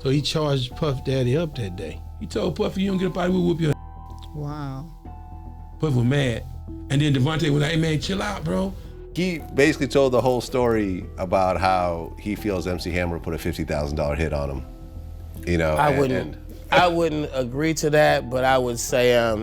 So he charged Puff Daddy up that day. He told Puff, "You don't get up out, we'll whoop your." Wow. Puff was mad. And then Devontae was like, "Hey man, chill out, bro." He basically told the whole story about how he feels MC Hammer put a $50,000 hit on him. You know, I wouldn't agree to that, but I would say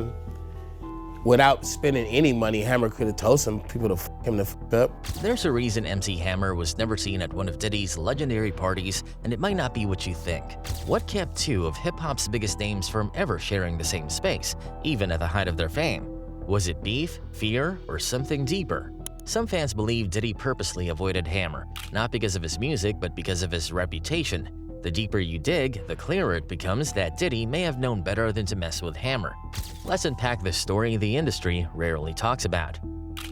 without spending any money, Hammer could have told some people to fuck him the fuck up. There's a reason MC Hammer was never seen at one of Diddy's legendary parties, and it might not be what you think. What kept two of hip-hop's biggest names from ever sharing the same space, even at the height of their fame? Was it beef, fear, or something deeper? Some fans believe Diddy purposely avoided Hammer, not because of his music, but because of his reputation. The deeper you dig, the clearer it becomes that Diddy may have known better than to mess with Hammer. Let's unpack the story the industry rarely talks about.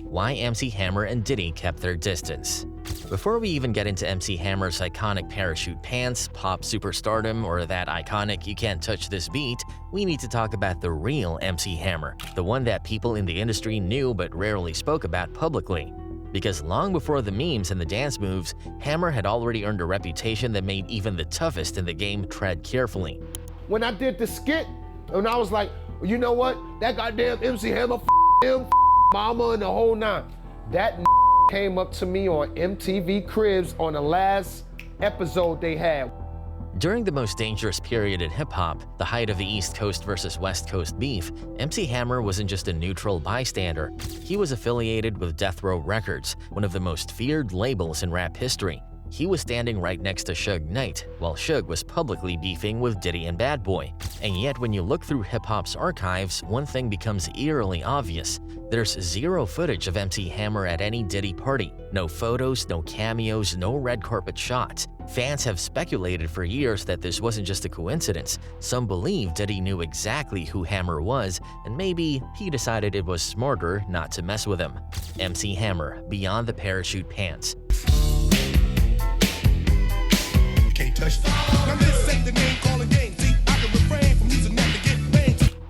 Why MC Hammer and Diddy kept their distance. Before we even get into MC Hammer's iconic parachute pants, pop superstardom, or that iconic "you can't touch this beat," we need to talk about the real MC Hammer, the one that people in the industry knew but rarely spoke about publicly. Because long before the memes and the dance moves, Hammer had already earned a reputation that made even the toughest in the game tread carefully. When I did the skit, and I was like, you know what? That goddamn MC Hammer, him, mama, and the whole nine. That came up to me on MTV Cribs on the last episode they had. During the most dangerous period in hip-hop, the height of the East Coast versus West Coast beef, MC Hammer wasn't just a neutral bystander. He was affiliated with Death Row Records, one of the most feared labels in rap history. He was standing right next to Suge Knight, while Suge was publicly beefing with Diddy and Bad Boy. And yet when you look through hip-hop's archives, one thing becomes eerily obvious. There's zero footage of MC Hammer at any Diddy party. No photos, no cameos, no red carpet shots. Fans have speculated for years that this wasn't just a coincidence. Some believe Diddy knew exactly who Hammer was, and maybe he decided it was smarter not to mess with him. MC Hammer, Beyond the Parachute Pants.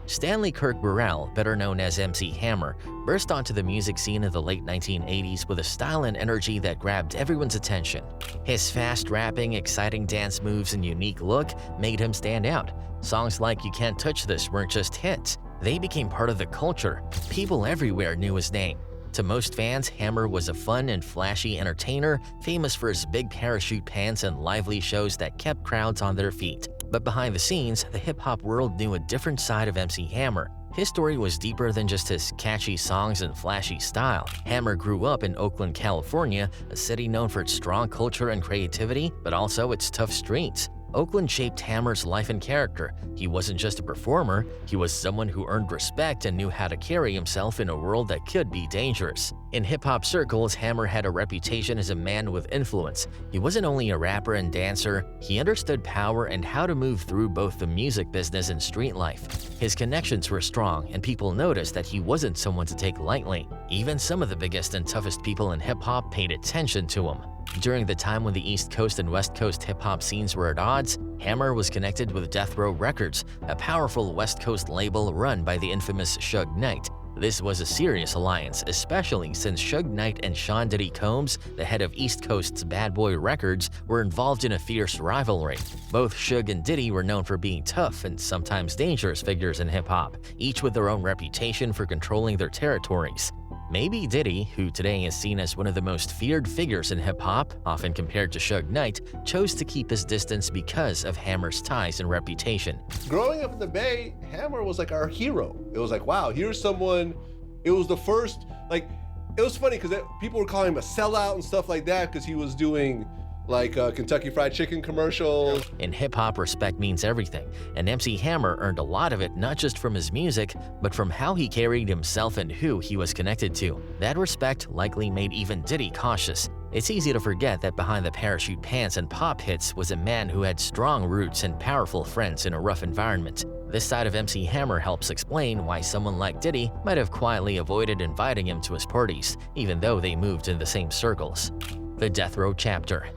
Stanley Kirk Burrell, better known as MC Hammer, burst onto the music scene in the late 1980s with a style and energy that grabbed everyone's attention. His fast rapping, exciting dance moves, and unique look made him stand out. Songs like "You Can't Touch This" weren't just hits, they became part of the culture. People everywhere knew his name. To most fans, Hammer was a fun and flashy entertainer, famous for his big parachute pants and lively shows that kept crowds on their feet. But behind the scenes, the hip-hop world knew a different side of MC Hammer. His story was deeper than just his catchy songs and flashy style. Hammer grew up in Oakland, California, a city known for its strong culture and creativity, but also its tough streets. Oakland shaped Hammer's life and character. He wasn't just a performer, he was someone who earned respect and knew how to carry himself in a world that could be dangerous. In hip-hop circles, Hammer had a reputation as a man with influence. He wasn't only a rapper and dancer, he understood power and how to move through both the music business and street life. His connections were strong, and people noticed that he wasn't someone to take lightly. Even some of the biggest and toughest people in hip-hop paid attention to him. During the time when the East Coast and West Coast hip-hop scenes were at odds, Hammer was connected with Death Row Records, a powerful West Coast label run by the infamous Suge Knight. This was a serious alliance, especially since Suge Knight and Sean Diddy Combs, the head of East Coast's Bad Boy Records, were involved in a fierce rivalry. Both Suge and Diddy were known for being tough and sometimes dangerous figures in hip-hop, each with their own reputation for controlling their territories. Maybe Diddy, who today is seen as one of the most feared figures in hip-hop, often compared to Suge Knight, chose to keep his distance because of Hammer's ties and reputation. Growing up in the Bay, Hammer was like our hero. It was like, wow, here's someone, it was the first, like, it was funny because people were calling him a sellout and stuff like that because he was doing like Kentucky Fried Chicken commercials. In hip-hop, respect means everything, and MC Hammer earned a lot of it not just from his music, but from how he carried himself and who he was connected to. That respect likely made even Diddy cautious. It's easy to forget that behind the parachute pants and pop hits was a man who had strong roots and powerful friends in a rough environment. This side of MC Hammer helps explain why someone like Diddy might have quietly avoided inviting him to his parties, even though they moved in the same circles. The Death Row Chapter.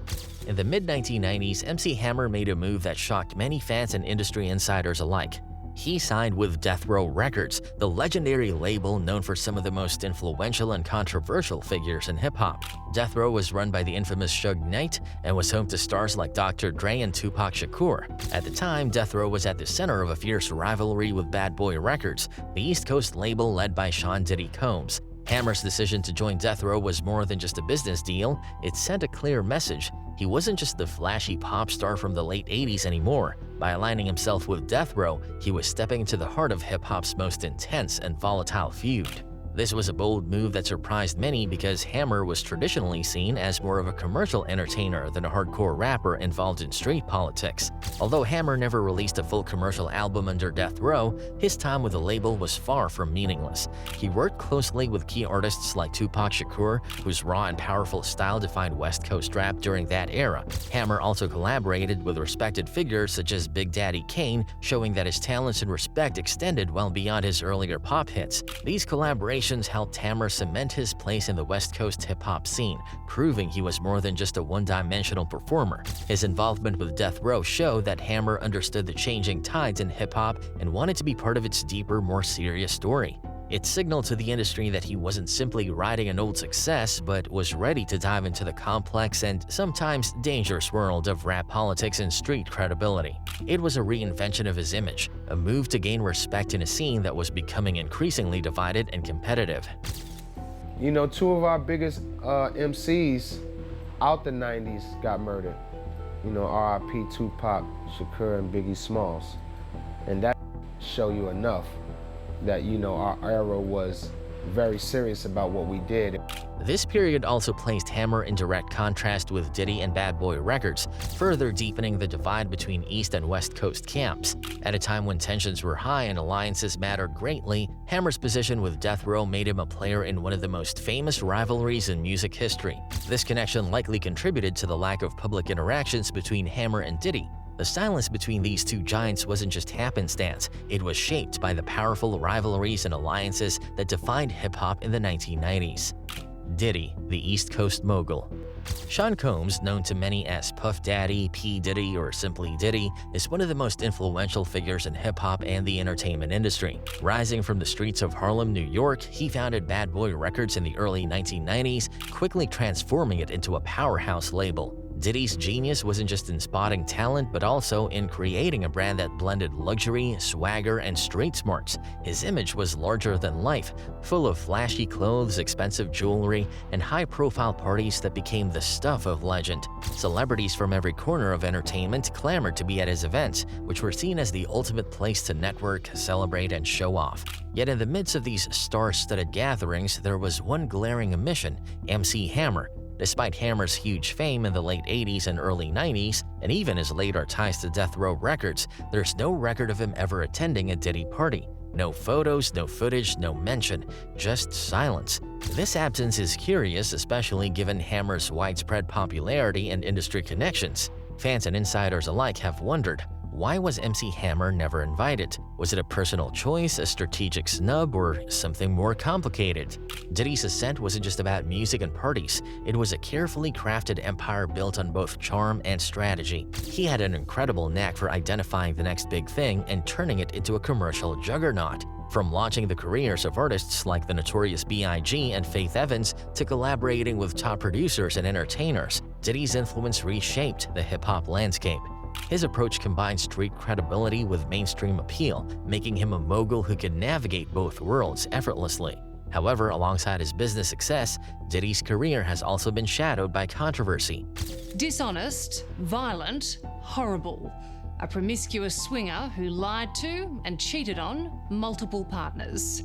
In the mid-1990s, MC Hammer made a move that shocked many fans and industry insiders alike. He signed with Death Row Records, the legendary label known for some of the most influential and controversial figures in hip-hop. Death Row was run by the infamous Suge Knight and was home to stars like Dr. Dre and Tupac Shakur. At the time, Death Row was at the center of a fierce rivalry with Bad Boy Records, the East Coast label led by Sean Diddy Combs. Hammer's decision to join Death Row was more than just a business deal, it sent a clear message. He wasn't just the flashy pop star from the late 80s anymore. By aligning himself with Death Row, he was stepping into the heart of hip-hop's most intense and volatile feud. This was a bold move that surprised many because Hammer was traditionally seen as more of a commercial entertainer than a hardcore rapper involved in street politics. Although Hammer never released a full commercial album under Death Row, his time with the label was far from meaningless. He worked closely with key artists like Tupac Shakur, whose raw and powerful style defined West Coast rap during that era. Hammer also collaborated with respected figures such as Big Daddy Kane, showing that his talents and respect extended well beyond his earlier pop hits. These collaborations helped Hammer cement his place in the West Coast hip-hop scene, proving he was more than just a one-dimensional performer. His involvement with Death Row showed that Hammer understood the changing tides in hip-hop and wanted to be part of its deeper, more serious story. It signaled to the industry that he wasn't simply riding an old success, but was ready to dive into the complex and sometimes dangerous world of rap politics and street credibility. It was a reinvention of his image, a move to gain respect in a scene that was becoming increasingly divided and competitive. You know, two of our biggest MCs out the 90s got murdered. You know, R.I.P. Tupac, Shakur, and Biggie Smalls. And that show you enough that, you know, our era was very serious about what we did. This period also placed Hammer in direct contrast with Diddy and Bad Boy Records, further deepening the divide between East and West Coast camps. At a time when tensions were high and alliances mattered greatly, Hammer's position with Death Row made him a player in one of the most famous rivalries in music history. This connection likely contributed to the lack of public interactions between Hammer and Diddy. The silence between these two giants wasn't just happenstance, it was shaped by the powerful rivalries and alliances that defined hip-hop in the 1990s. Diddy, the East Coast mogul. Sean Combs, known to many as Puff Daddy, P. Diddy, or simply Diddy, is one of the most influential figures in hip-hop and the entertainment industry. Rising from the streets of Harlem, New York, he founded Bad Boy Records in the early 1990s, quickly transforming it into a powerhouse label. Diddy's genius wasn't just in spotting talent, but also in creating a brand that blended luxury, swagger, and street smarts. His image was larger than life, full of flashy clothes, expensive jewelry, and high-profile parties that became the stuff of legend. Celebrities from every corner of entertainment clamored to be at his events, which were seen as the ultimate place to network, celebrate, and show off. Yet in the midst of these star-studded gatherings, there was one glaring omission: MC Hammer. Despite Hammer's huge fame in the late 80s and early 90s, and even his later ties to Death Row Records, there's no record of him ever attending a Diddy party. No photos, no footage, no mention, just silence. This absence is curious, especially given Hammer's widespread popularity and industry connections. Fans and insiders alike have wondered, why was MC Hammer never invited? Was it a personal choice, a strategic snub, or something more complicated? Diddy's ascent wasn't just about music and parties. It was a carefully crafted empire built on both charm and strategy. He had an incredible knack for identifying the next big thing and turning it into a commercial juggernaut. From launching the careers of artists like the Notorious B.I.G. and Faith Evans to collaborating with top producers and entertainers, Diddy's influence reshaped the hip-hop landscape. His approach combined street credibility with mainstream appeal, making him a mogul who could navigate both worlds effortlessly. However, alongside his business success, Diddy's career has also been shadowed by controversy. Dishonest, violent, horrible. A promiscuous swinger who lied to and cheated on multiple partners.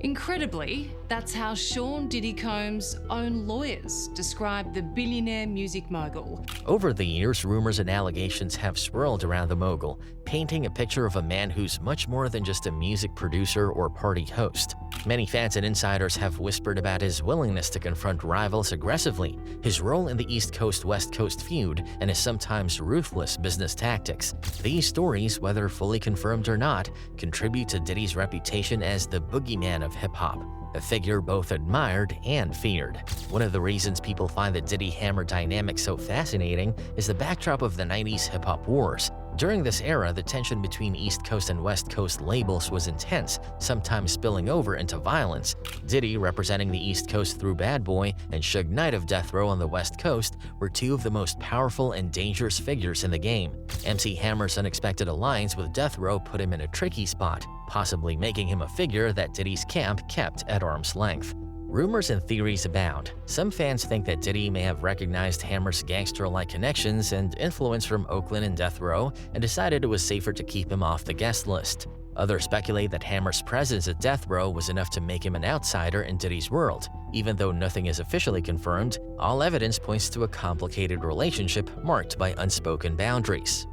Incredibly, that's how Sean Diddy Combs' own lawyers described the billionaire music mogul. Over the years, rumors and allegations have swirled around the mogul, painting a picture of a man who's much more than just a music producer or party host. Many fans and insiders have whispered about his willingness to confront rivals aggressively, his role in the East Coast-West Coast feud, and his sometimes ruthless business tactics. These stories, whether fully confirmed or not, contribute to Diddy's reputation as the boogeyman of hip-hop, a figure both admired and feared. One of the reasons people find the Diddy-Hammer dynamic so fascinating is the backdrop of the 90s hip-hop wars. During this era, the tension between East Coast and West Coast labels was intense, sometimes spilling over into violence. Diddy, representing the East Coast through Bad Boy, and Suge Knight of Death Row on the West Coast were two of the most powerful and dangerous figures in the game. MC Hammer's unexpected alliance with Death Row put him in a tricky spot, possibly making him a figure that Diddy's camp kept at arm's length. Rumors and theories abound. Some fans think that Diddy may have recognized Hammer's gangster-like connections and influence from Oakland and Death Row and decided it was safer to keep him off the guest list. Others speculate that Hammer's presence at Death Row was enough to make him an outsider in Diddy's world. Even though nothing is officially confirmed, all evidence points to a complicated relationship marked by unspoken boundaries.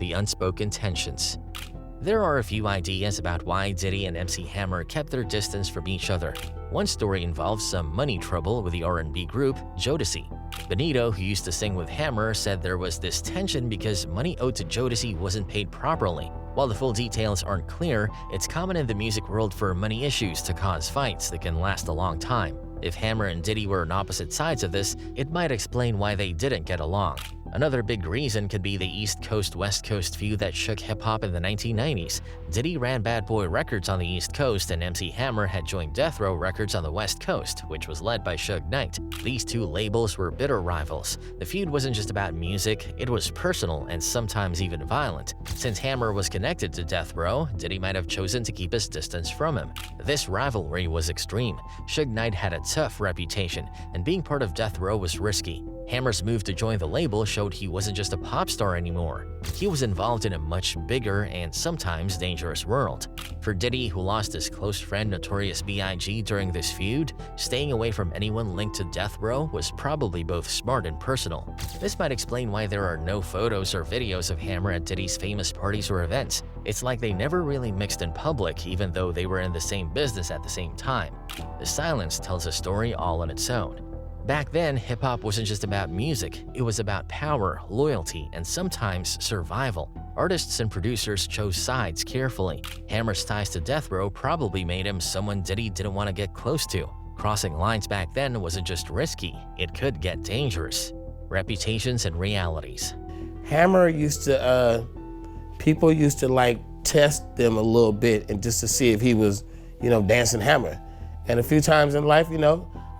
The Unspoken Tensions. There are a few ideas about why Diddy and MC Hammer kept their distance from each other. One story involves some money trouble with the R&B group Jodeci. Benito, who used to sing with Hammer, said there was this tension because money owed to Jodeci wasn't paid properly. While the full details aren't clear, it's common in the music world for money issues to cause fights that can last a long time. If Hammer and Diddy were on opposite sides of this, it might explain why they didn't get along. Another big reason could be the East Coast-West Coast feud that shook hip-hop in the 1990s. Diddy ran Bad Boy Records on the East Coast, and MC Hammer had joined Death Row Records on the West Coast, which was led by Suge Knight. These two labels were bitter rivals. The feud wasn't just about music, it was personal and sometimes even violent. Since Hammer was connected to Death Row, Diddy might have chosen to keep his distance from him. This rivalry was extreme. Suge Knight had a tough reputation, and being part of Death Row was risky. Hammer's move to join the label showed he wasn't just a pop star anymore. He was involved in a much bigger and sometimes dangerous world. For Diddy, who lost his close friend Notorious B.I.G. during this feud, staying away from anyone linked to Death Row was probably both smart and personal. This might explain why there are no photos or videos of Hammer at Diddy's famous parties or events. It's like they never really mixed in public, even though they were in the same business at the same time. The silence tells a story all on its own. Back then, hip-hop wasn't just about music, it was about power, loyalty, and sometimes survival. Artists and producers chose sides carefully. Hammer's ties to Death Row probably made him someone Diddy didn't want to get close to. Crossing lines back then wasn't just risky, it could get dangerous. Reputations and realities. Hammer used to, people used to like test them a little bit and just to see if he was, dancing Hammer. And a few times in life,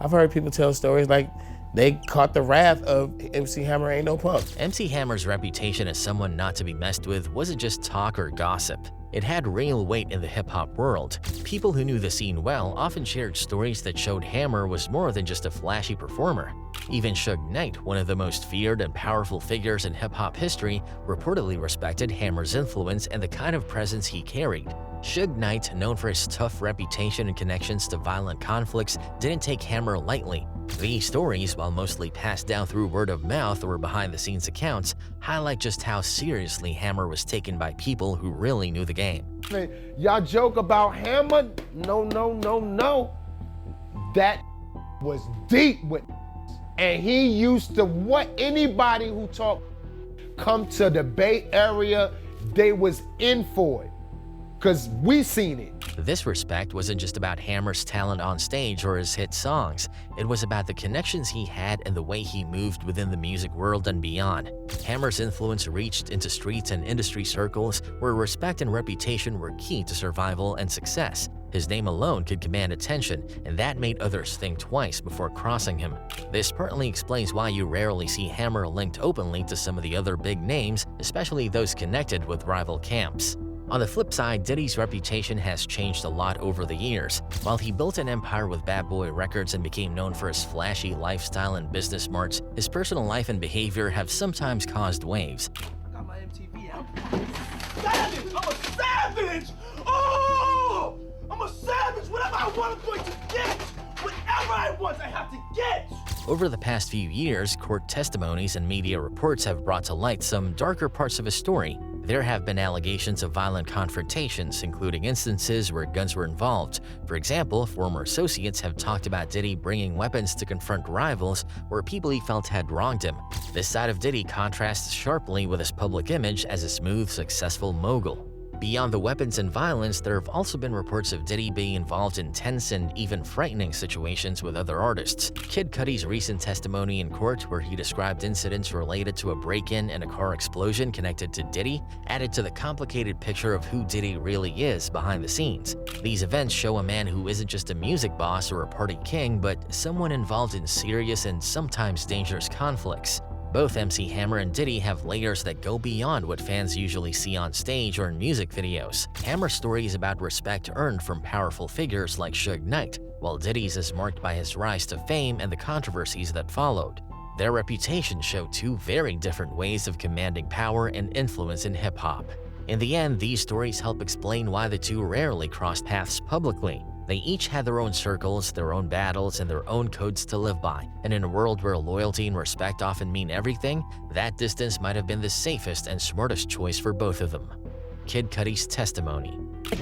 I've heard people tell stories like they caught the wrath of MC Hammer ain't no punk. MC Hammer's reputation as someone not to be messed with wasn't just talk or gossip. It had real weight in the hip-hop world. People who knew the scene well often shared stories that showed Hammer was more than just a flashy performer. Even Suge Knight, one of the most feared and powerful figures in hip-hop history, reportedly respected Hammer's influence and the kind of presence he carried. Suge Knight, known for his tough reputation and connections to violent conflicts, didn't take Hammer lightly. These stories, while mostly passed down through word of mouth or behind-the-scenes accounts, highlight just how seriously Hammer was taken by people who really knew the game. Y'all joke about Hammer? No. That was deep with, and he used to anybody who talked come to the Bay Area, they was in for it. Cause we seen it. This respect wasn't just about Hammer's talent on stage or his hit songs. It was about the connections he had and the way he moved within the music world and beyond. Hammer's influence reached into streets and industry circles where respect and reputation were key to survival and success. His name alone could command attention, and that made others think twice before crossing him. This partly explains why you rarely see Hammer linked openly to some of the other big names, especially those connected with rival camps. On the flip side, Diddy's reputation has changed a lot over the years. While he built an empire with Bad Boy Records and became known for his flashy lifestyle and business smarts, his personal life and behavior have sometimes caused waves. I got my MTV out. Savage! I'm a savage! Oh! I'm a savage! Whatever I want, I'm going to get! Whatever I want, I have to get! Over the past few years, court testimonies and media reports have brought to light some darker parts of his story. There have been allegations of violent confrontations, including instances where guns were involved. For example, former associates have talked about Diddy bringing weapons to confront rivals or people he felt had wronged him. This side of Diddy contrasts sharply with his public image as a smooth, successful mogul. Beyond the weapons and violence, there have also been reports of Diddy being involved in tense and even frightening situations with other artists. Kid Cudi's recent testimony in court, where he described incidents related to a break-in and a car explosion connected to Diddy, added to the complicated picture of who Diddy really is behind the scenes. These events show a man who isn't just a music boss or a party king, but someone involved in serious and sometimes dangerous conflicts. Both MC Hammer and Diddy have layers that go beyond what fans usually see on stage or in music videos. Hammer's story is about respect earned from powerful figures like Suge Knight, while Diddy's is marked by his rise to fame and the controversies that followed. Their reputations show two very different ways of commanding power and influence in hip-hop. In the end, these stories help explain why the two rarely crossed paths publicly. They each had their own circles, their own battles, and their own codes to live by. And in a world where loyalty and respect often mean everything, that distance might have been the safest and smartest choice for both of them. Kid Cudi's testimony.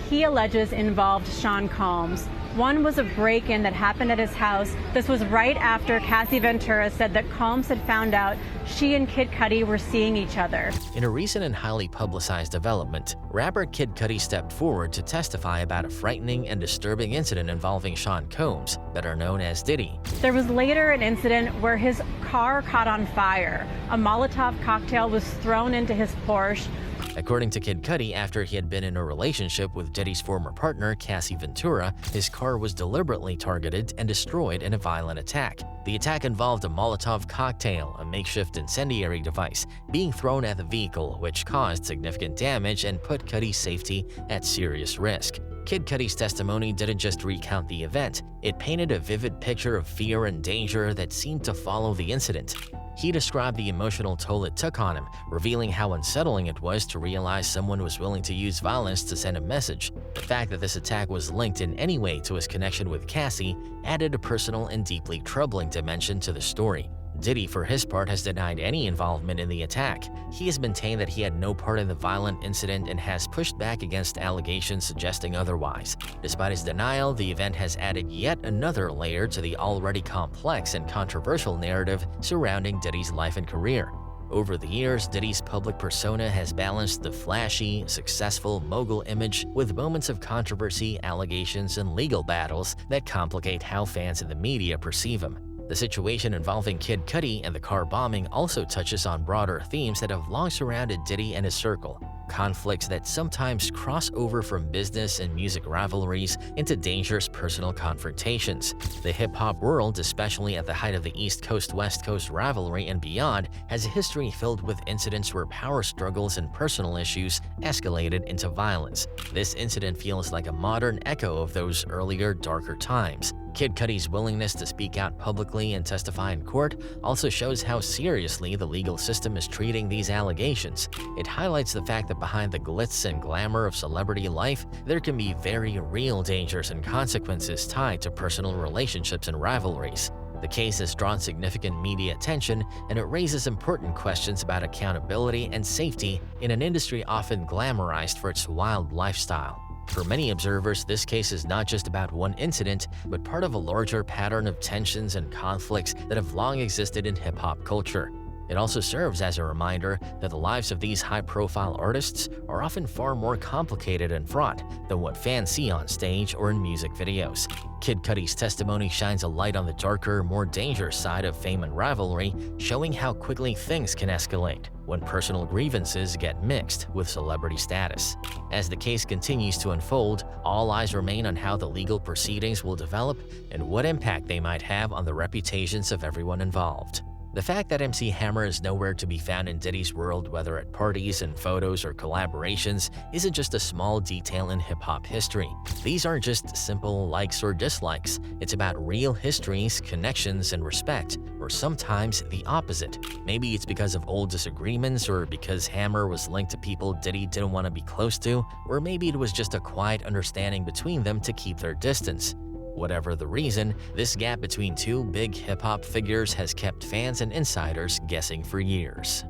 He alleges involved Sean Combs. One was a break-in that happened at his house. This was right after Cassie Ventura said that Combs had found out she and Kid Cudi were seeing each other. In a recent and highly publicized development, rapper Kid Cudi stepped forward to testify about a frightening and disturbing incident involving Sean Combs, better known as Diddy. There was later an incident where his car caught on fire. A Molotov cocktail was thrown into his Porsche. According to Kid Cudi, after he had been in a relationship with Diddy's former partner, Cassie Ventura, his car was deliberately targeted and destroyed in a violent attack. The attack involved a Molotov cocktail, a makeshift incendiary device, being thrown at the vehicle, which caused significant damage and put Cudi's safety at serious risk. Kid Cudi's testimony didn't just recount the event, it painted a vivid picture of fear and danger that seemed to follow the incident. He described the emotional toll it took on him, revealing how unsettling it was to realize someone was willing to use violence to send a message. The fact that this attack was linked in any way to his connection with Cassie added a personal and deeply troubling dimension to the story. Diddy, for his part, has denied any involvement in the attack. He has maintained that he had no part in the violent incident and has pushed back against allegations suggesting otherwise. Despite his denial, the event has added yet another layer to the already complex and controversial narrative surrounding Diddy's life and career. Over the years, Diddy's public persona has balanced the flashy, successful mogul image with moments of controversy, allegations, and legal battles that complicate how fans and the media perceive him. The situation involving Kid Cudi and the car bombing also touches on broader themes that have long surrounded Diddy and his circle. Conflicts that sometimes cross over from business and music rivalries into dangerous personal confrontations. The hip-hop world, especially at the height of the East Coast-West Coast rivalry and beyond, has a history filled with incidents where power struggles and personal issues escalated into violence. This incident feels like a modern echo of those earlier, darker times. Kid Cudi's willingness to speak out publicly and testify in court also shows how seriously the legal system is treating these allegations. It highlights the fact that behind the glitz and glamour of celebrity life, there can be very real dangers and consequences tied to personal relationships and rivalries. The case has drawn significant media attention, and it raises important questions about accountability and safety in an industry often glamorized for its wild lifestyle. For many observers, this case is not just about one incident, but part of a larger pattern of tensions and conflicts that have long existed in hip-hop culture. It also serves as a reminder that the lives of these high-profile artists are often far more complicated and fraught than what fans see on stage or in music videos. Kid Cudi's testimony shines a light on the darker, more dangerous side of fame and rivalry, showing how quickly things can escalate when personal grievances get mixed with celebrity status. As the case continues to unfold, all eyes remain on how the legal proceedings will develop and what impact they might have on the reputations of everyone involved. The fact that MC Hammer is nowhere to be found in Diddy's world, whether at parties, in photos, or collaborations, isn't just a small detail in hip-hop history. These aren't just simple likes or dislikes. It's about real histories, connections, and respect, or sometimes the opposite. Maybe it's because of old disagreements, or because Hammer was linked to people Diddy didn't want to be close to, or maybe it was just a quiet understanding between them to keep their distance. Whatever the reason, this gap between two big hip-hop figures has kept fans and insiders guessing for years.